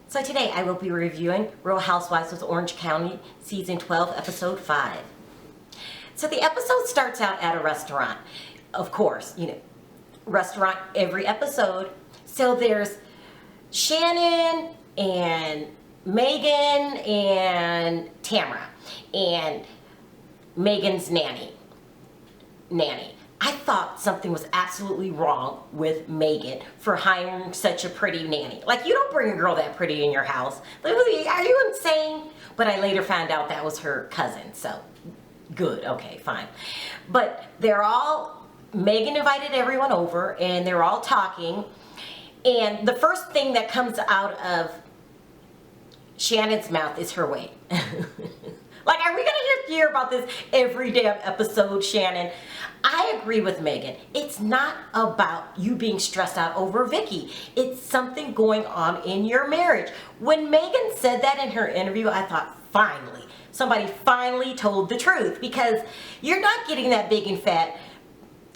So today I will be reviewing Real Housewives of Orange County, Season 12, Episode 5. So the episode starts out at a restaurant. Of course, restaurant every episode. So there's Shannon and Megan and Tamara and Megan's nanny. I thought something was absolutely wrong with Megan for hiring such a pretty nanny. Like, you don't bring a girl that pretty in your house. Are you insane? But I later found out that was her cousin, so good, okay, fine. But Megan invited everyone over and they're all talking, and the first thing that comes out of Shannon's mouth is her weight. Like, are we gonna hear about this every damn episode, Shannon? I agree with Megan. It's not about you being stressed out over Vicky. It's something going on in your marriage. When Megan said that in her interview, I thought, finally, somebody finally told the truth, because you're not getting that big and fat.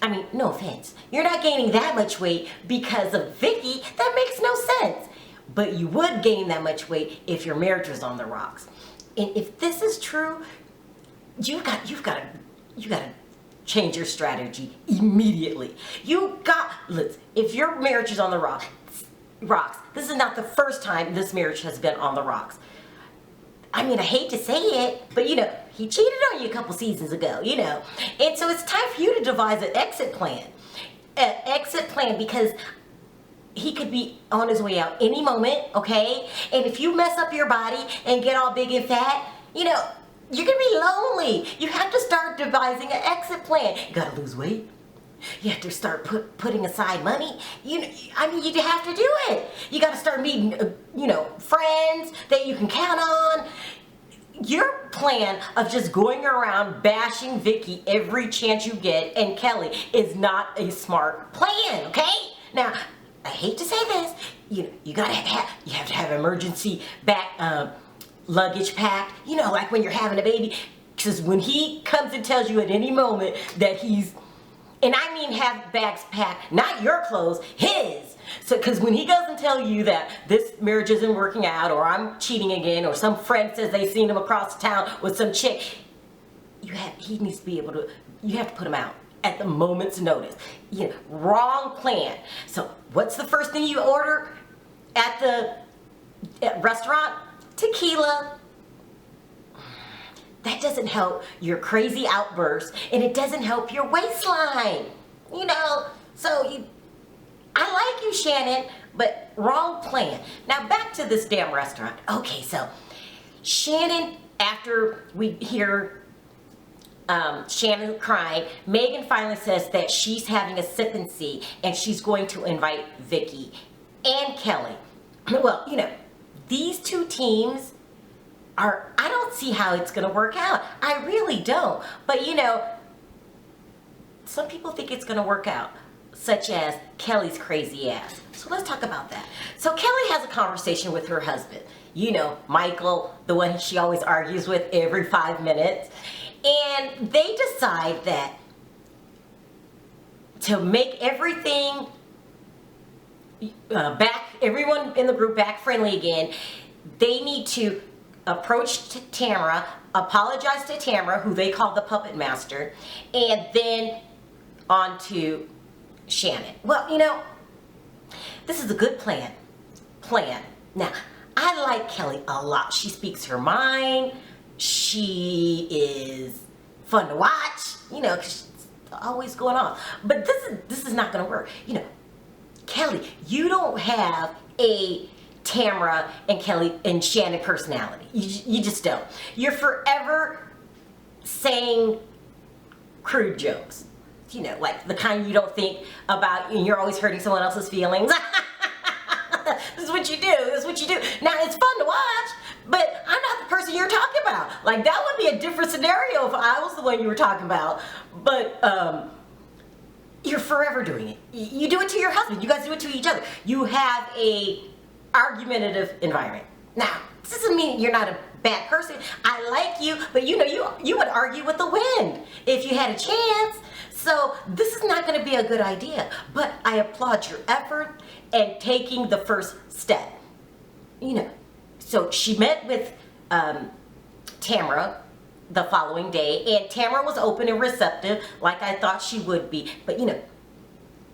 I mean, no offense. You're not gaining that much weight because of Vicky. That makes no sense. But you would gain that much weight if your marriage was on the rocks. And if this is true, you've got to change your strategy immediately. Listen, if your marriage is on the rocks, this is not the first time this marriage has been on the rocks. I mean, I hate to say it, but he cheated on you a couple seasons ago, And so it's time for you to devise an exit plan. Because he could be on his way out any moment, okay? And if you mess up your body and get all big and fat, you're gonna be lonely. You have to start devising an exit plan. You gotta lose weight. You have to start putting aside money. You have to do it. You gotta start meeting, friends that you can count on. Your plan of just going around bashing Vicky every chance you get and Kelly is not a smart plan, okay? Now, I hate to say this, you have to have emergency luggage packed, like when you're having a baby, because when he comes and tells you at any moment that and I mean have bags packed, not your clothes, his. So, because when he goes and tell you that this marriage isn't working out, or I'm cheating again, or some friend says they seen him across town with some chick, he needs to be able to, you have to put him out at the moment's notice. Wrong plan. So what's the first thing you order at the restaurant? Tequila. That doesn't help your crazy outburst, and it doesn't help your waistline. So I like you, Shannon, but wrong plan. Now back to this damn restaurant. Okay, so Shannon, after we hear Shannon crying, Megan finally says that she's having a sip and see, and she's going to invite Vicky and Kelly. Well, these two teams I don't see how it's going to work out. I really don't. But, some people think it's going to work out, such as Kelly's crazy ass. So let's talk about that. So Kelly has a conversation with her husband, Michael, the one she always argues with every 5 minutes. And they decide that to make everything everyone in the group back friendly again, they need to approach Tamara, apologize to Tamara, who they call the puppet master, and then on to Shannon. Well, this is a good plan. Now, I like Kelly a lot. She speaks her mind. She is fun to watch, because she's always going on. But this is not going to work. Kelly, you don't have a Tamara and Kelly and Shannon personality. You just don't. You're forever saying crude jokes, like the kind you don't think about, and you're always hurting someone else's feelings. This is what you do. Now, it's fun to watch, but I'm not the person you're talking about. Like, that would be a different scenario if I was the one you were talking about. But you're forever doing it. You do it to your husband. You guys do it to each other. You have a argumentative environment. Now, this doesn't mean you're not a bad person. I like you, but you would argue with the wind if you had a chance. So this is not going to be a good idea. But I applaud your effort and taking the first step. So she met with Tamara the following day, and Tamara was open and receptive like I thought she would be. But you know,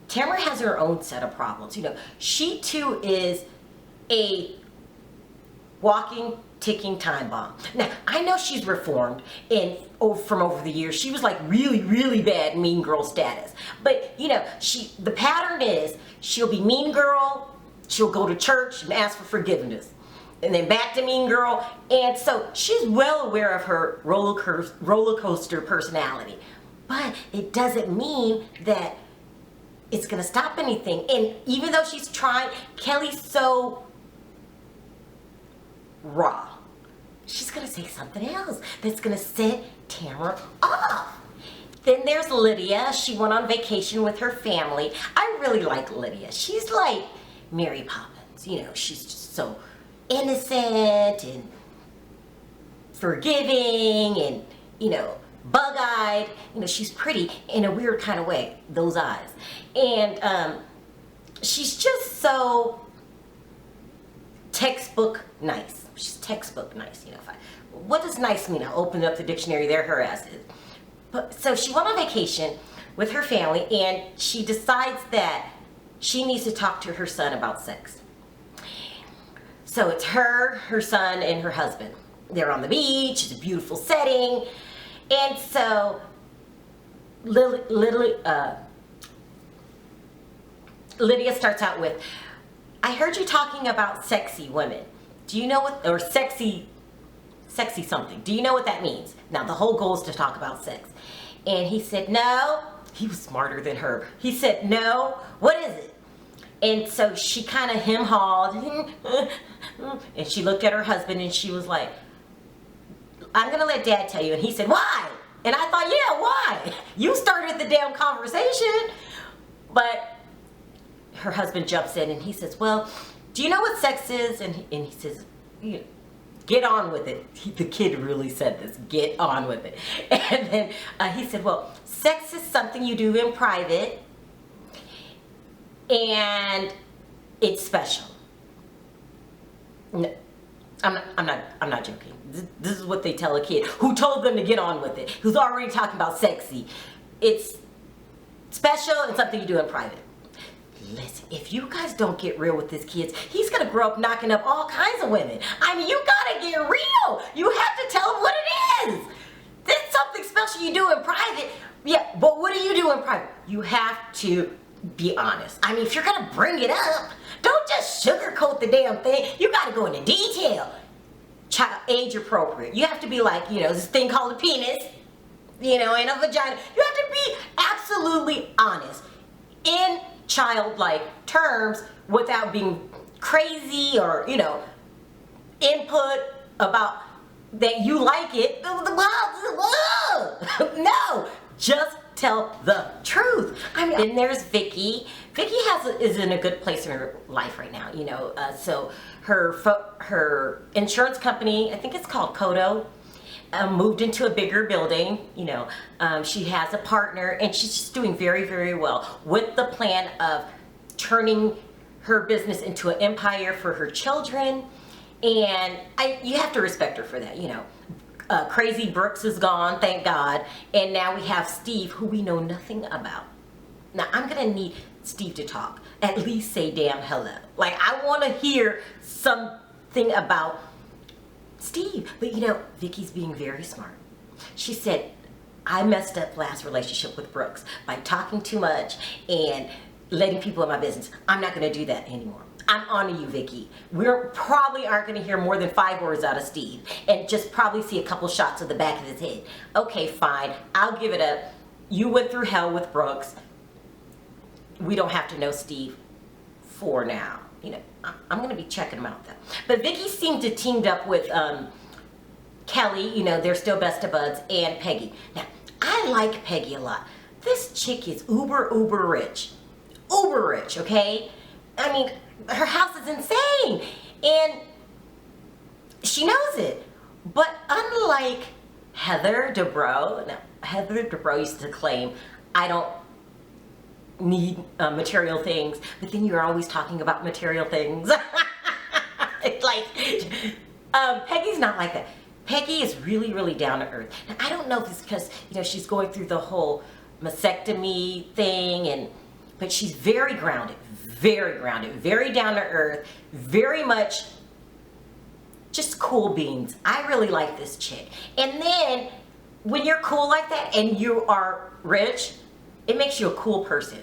Tamara has her own set of problems. You know, she too is a walking, ticking time bomb. Now, I know she's reformed from over the years. She was like really, really bad mean girl status. But you know, the pattern is she'll be mean girl, she'll go to church and ask for forgiveness, and then back to mean girl. And so she's well aware of her roller coaster personality. But it doesn't mean that it's gonna stop anything. And even though she's trying, Kelly's so raw. She's gonna say something else that's gonna set Tamara off. Then there's Lydia. She went on vacation with her family. I really like Lydia. She's like Mary Poppins. You know, she's just so innocent and forgiving and, you know, bug-eyed. You know, she's pretty in a weird kind of way, those eyes. And she's just so textbook nice. She's textbook nice, you know. What does nice mean? I'll open up the dictionary there, her ass is. But so she went on vacation with her family, and she decides that she needs to talk to her son about sex. So it's her son, and her husband. They're on the beach. It's a beautiful setting, and so Lydia starts out with, "I heard you talking about sexy women. Do you know what, or sexy something. Do you know what that means?" Now, the whole goal is to talk about sex. And he said, "No." He was smarter than her. He said, "No, what is it?" And so she kind of hem-hawed. And she looked at her husband and she was like, "I'm going to let Dad tell you." And he said, "Why?" And I thought, yeah, why? You started the damn conversation. But her husband jumps in and he says, "Well, do you know what sex is?" And he says, "Get on with it." The kid really said this, "Get on with it." And then he said, "Well, sex is something you do in private, and it's special." No, I'm not joking. This is what they tell a kid who told them to get on with it, who's already talking about sexy. It's special and something you do in private. Listen, if you guys don't get real with this kid, he's gonna grow up knocking up all kinds of women. I mean, you gotta get real. You have to tell him what it is. This is something special you do in private. Yeah, but what do you do in private? You have to be honest. I mean, if you're gonna bring it up, don't just sugarcoat the damn thing. You gotta go into detail. Child, age appropriate. You have to be like, you know, this thing called a penis, you know, and a vagina. You have to be absolutely honest in childlike terms without being crazy or, you know, input about that you like it. No, just tell the truth. I mean, then there's Vicky. Vicky is in a good place in her life right now, you know. So her insurance company, I think it's called Kodo, moved into a bigger building. You know, she has a partner, and she's just doing very, very well with the plan of turning her business into an empire for her children. And you have to respect her for that, you know. Crazy Brooks is gone, thank God. And now we have Steve, who we know nothing about. Now, I'm going to need Steve to talk. At least say damn hello. Like, I want to hear something about Steve. But, you know, Vicky's being very smart. She said, "I messed up last relationship with Brooks by talking too much and letting people in my business. I'm not going to do that anymore. I'm on to you, Vicky. We probably aren't going to hear more than 5 words out of Steve and just probably see a couple shots of the back of his head. Okay, fine. I'll give it up. You went through hell with Brooks. We don't have to know Steve for now." You know, I'm going to be checking him out though. But Vicky seemed to teamed up with Kelly. You know, they're still best of buds, and Peggy. Now, I like Peggy a lot. This chick is uber rich. Uber rich, okay? I mean, her house is insane, and she knows it. But unlike Heather Dubrow, now Heather Dubrow used to claim, "I don't need material things," but then you're always talking about material things. Peggy's not like that. Peggy is really, really down to earth. Now, I don't know if it's because, she's going through the whole mastectomy thing, but she's very grounded, very down to earth, very much just cool beans. I really like this chick. And then when you're cool like that and you are rich, it makes you a cool person.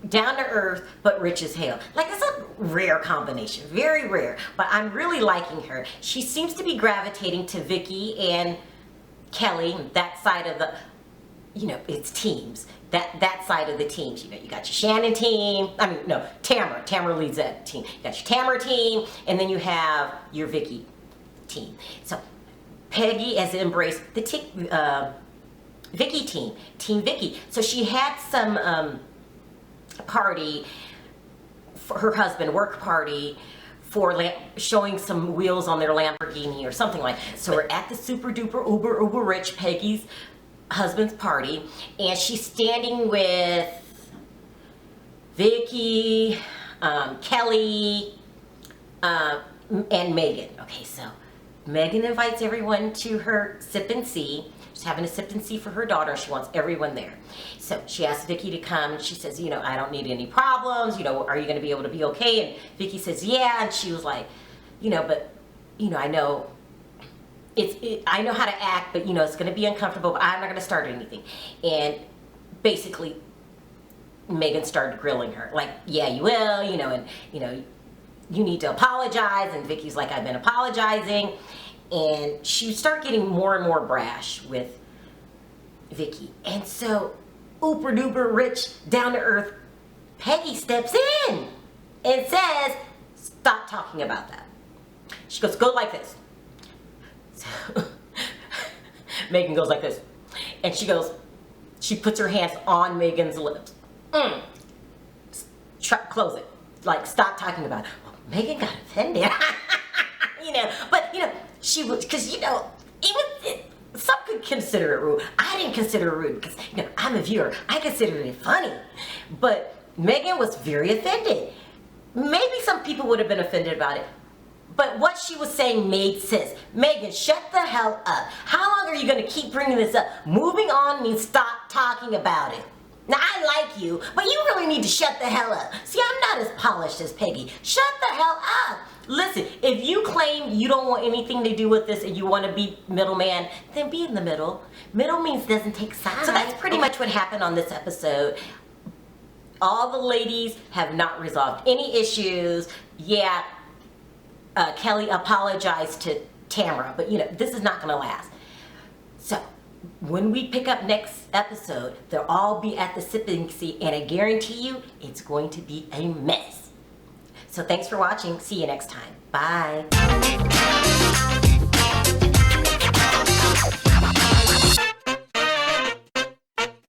Down to earth, but rich as hell. Like, it's a rare combination, very rare. But I'm really liking her. She seems to be gravitating to Vicky and Kelly, that side of the, it's teams. That side of the teams. You got your Shannon team. Tamara. Tamara leads that team. You got your Tamara team, and then you have your Vicky team. So Peggy has embraced the Vicky team, Team Vicky. So she had some party for her husband, work party for showing some wheels on their Lamborghini or something like that. So we're at the super duper uber rich Peggy's husband's party, and she's standing with Vicky, Kelly, and Megan. Okay, so Megan invites everyone to her sip and see. She's having a sip and see for her daughter. She wants everyone there. So she asks Vicky to come, and she says, I don't need any problems. Are you going to be able to be okay? And Vicky says, yeah. And she was like, but, I know I know how to act, but, it's going to be uncomfortable, but I'm not going to start anything. And basically, Megan started grilling her. Like, yeah, you will, and, you need to apologize. And Vicky's like, I've been apologizing. And she started getting more and more brash with Vicky. And so, uber duper rich, down to earth, Peggy steps in and says, stop talking about that. She goes, go like this. So, Megan goes like this. And she puts her hands on Megan's lips. Close it. Like, stop talking about it. Well, Megan got offended. But, she was, because, some could consider it rude. I didn't consider it rude because, I'm a viewer. I considered it funny. But Megan was very offended. Maybe some people would have been offended about it. But what she was saying made sense. Megan, shut the hell up. How long are you going to keep bringing this up? Moving on means stop talking about it. Now, I like you, but you really need to shut the hell up. See, I'm not as polished as Peggy. Shut the hell up. Listen, if you claim you don't want anything to do with this and you want to be middleman, then be in the middle. Middle means doesn't take sides. So that's pretty much what happened on this episode. All the ladies have not resolved any issues. Yeah, Kelly apologized to Tamara, but this is not going to last. So when we pick up next episode, they'll all be at the sipping seat, and I guarantee you it's going to be a mess. So thanks for watching. See you next time. Bye.